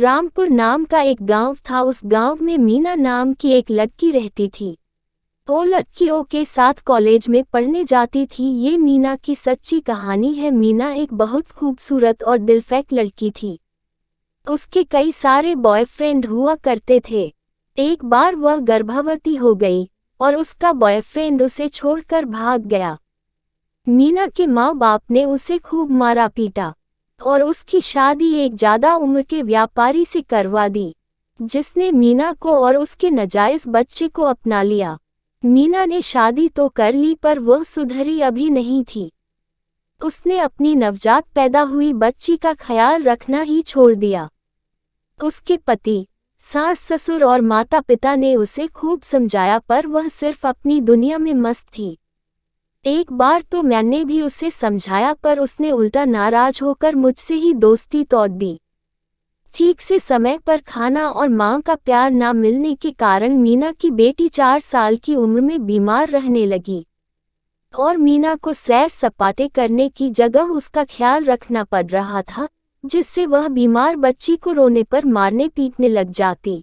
रामपुर नाम का एक गांव था। उस गांव में मीना नाम की एक लड़की रहती थी। वो लड़कियों के साथ कॉलेज में पढ़ने जाती थी। ये मीना की सच्ची कहानी है। मीना एक बहुत खूबसूरत और दिलफेक लड़की थी। उसके कई सारे बॉयफ्रेंड हुआ करते थे। एक बार वह गर्भवती हो गई और उसका बॉयफ्रेंड उसे छोड़कर भाग गया। मीना के माँ बाप ने उसे खूब मारा पीटा और उसकी शादी एक ज्यादा उम्र के व्यापारी से करवा दी, जिसने मीना को और उसके नाजायज बच्चे को अपना लिया। मीना ने शादी तो कर ली पर वह सुधरी अभी नहीं थी। उसने अपनी नवजात पैदा हुई बच्ची का ख्याल रखना ही छोड़ दिया। उसके पति, सास ससुर और माता पिता ने उसे खूब समझाया पर वह सिर्फ अपनी दुनिया में मस्त थी। एक बार तो मैंने भी उसे समझाया पर उसने उल्टा नाराज होकर मुझसे ही दोस्ती तोड़ दी। ठीक से समय पर खाना और मां का प्यार ना मिलने के कारण मीना की बेटी 4 साल की उम्र में बीमार रहने लगी और मीना को सैर सपाटे करने की जगह उसका ख्याल रखना पड़ रहा था, जिससे वह बीमार बच्ची को रोने पर मारने पीटने लग जाती।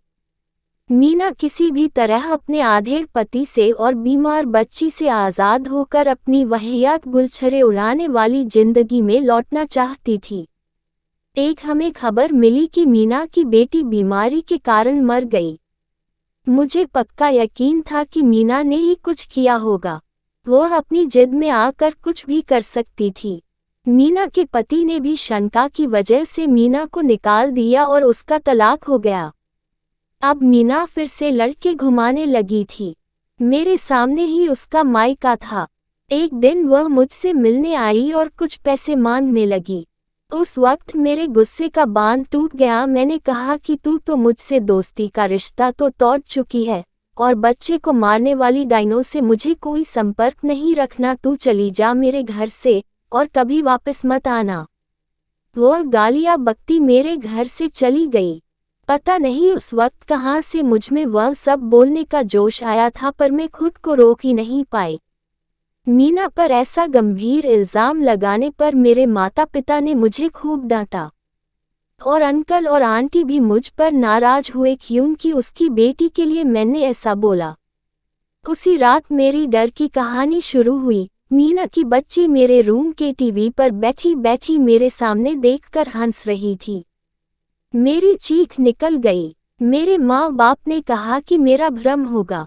मीना किसी भी तरह अपने आधेड़ पति से और बीमार बच्ची से आज़ाद होकर अपनी वाहियात गुलछरे उड़ाने वाली जिंदगी में लौटना चाहती थी। एक हमें खबर मिली कि मीना की बेटी बीमारी के कारण मर गई। मुझे पक्का यकीन था कि मीना ने ही कुछ किया होगा। वह अपनी जिद में आकर कुछ भी कर सकती थी। मीना के पति ने भी शंका की वजह से मीना को निकाल दिया और उसका तलाक हो गया। अब मीना फिर से लड़के घुमाने लगी थी। मेरे सामने ही उसका मायका था। एक दिन वह मुझसे मिलने आई और कुछ पैसे मांगने लगी। उस वक्त मेरे गुस्से का बांध टूट गया। मैंने कहा कि तू तो मुझसे दोस्ती का रिश्ता तो तोड़ चुकी है और बच्चे को मारने वाली डाइनो से मुझे कोई संपर्क नहीं रखना। तू चली जा मेरे घर से और कभी वापस मत आना। वह गालियां बकती मेरे घर से चली गई। पता नहीं उस वक्त कहाँ से मुझमें वह सब बोलने का जोश आया था, पर मैं खुद को रोक ही नहीं पाई। मीना पर ऐसा गंभीर इल्ज़ाम लगाने पर मेरे माता पिता ने मुझे खूब डांटा और अंकल और आंटी भी मुझ पर नाराज हुए क्योंकि उसकी बेटी के लिए मैंने ऐसा बोला। उसी रात मेरी डर की कहानी शुरू हुई। मीना की बच्ची मेरे रूम के टीवी पर बैठी बैठी मेरे सामने देखकर हंस रही थी। मेरी चीख निकल गई। मेरे माँ बाप ने कहा कि मेरा भ्रम होगा,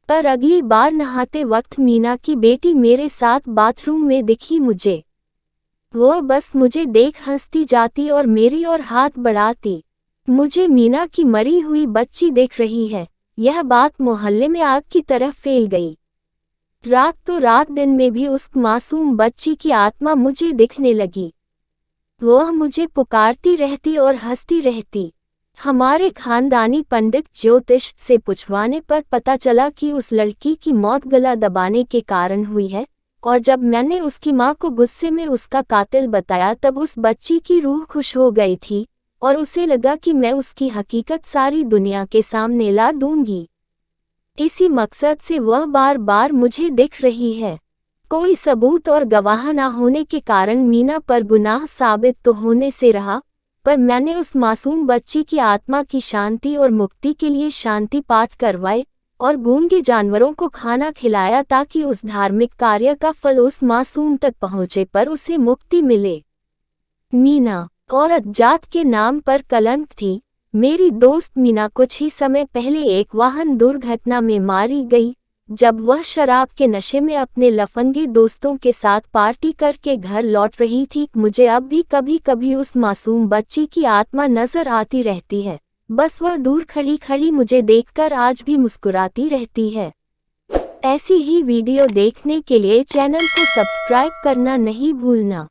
पर अगली बार नहाते वक्त मीना की बेटी मेरे साथ बाथरूम में दिखी मुझे। वो बस मुझे देख हंसती जाती और मेरी ओर हाथ बढ़ाती। मुझे मीना की मरी हुई बच्ची देख रही है, यह बात मोहल्ले में आग की तरह फैल गई। रात तो रात दिन में भी उस मासूम बच्ची की आत्मा मुझे दिखने लगी। वह मुझे पुकारती रहती और हंसती रहती। हमारे खानदानी पंडित ज्योतिष से पूछवाने पर पता चला कि उस लड़की की मौत गला दबाने के कारण हुई है, और जब मैंने उसकी मां को गुस्से में उसका कातिल बताया तब उस बच्ची की रूह खुश हो गई थी और उसे लगा कि मैं उसकी हकीकत सारी दुनिया के सामने ला दूंगी। इसी मकसद से वह बार बार मुझे दिख रही है। कोई सबूत और गवाह न होने के कारण मीना पर गुनाह साबित तो होने से रहा, पर मैंने उस मासूम बच्ची की आत्मा की शांति और मुक्ति के लिए शांति पाठ करवाए और गूंगे जानवरों को खाना खिलाया ताकि उस धार्मिक कार्य का फल उस मासूम तक पहुँचे पर उसे मुक्ति मिले। मीना औरत जात के नाम पर कलंक थी। मेरी दोस्त मीना कुछ ही समय पहले एक वाहन दुर्घटना में मारी गई जब वह शराब के नशे में अपने लफंगे दोस्तों के साथ पार्टी करके घर लौट रही थी। मुझे अब भी कभी कभी उस मासूम बच्ची की आत्मा नजर आती रहती है। बस वह दूर खड़ी खड़ी मुझे देखकर आज भी मुस्कुराती रहती है। ऐसी ही वीडियो देखने के लिए चैनल को सब्सक्राइब करना नहीं भूलना।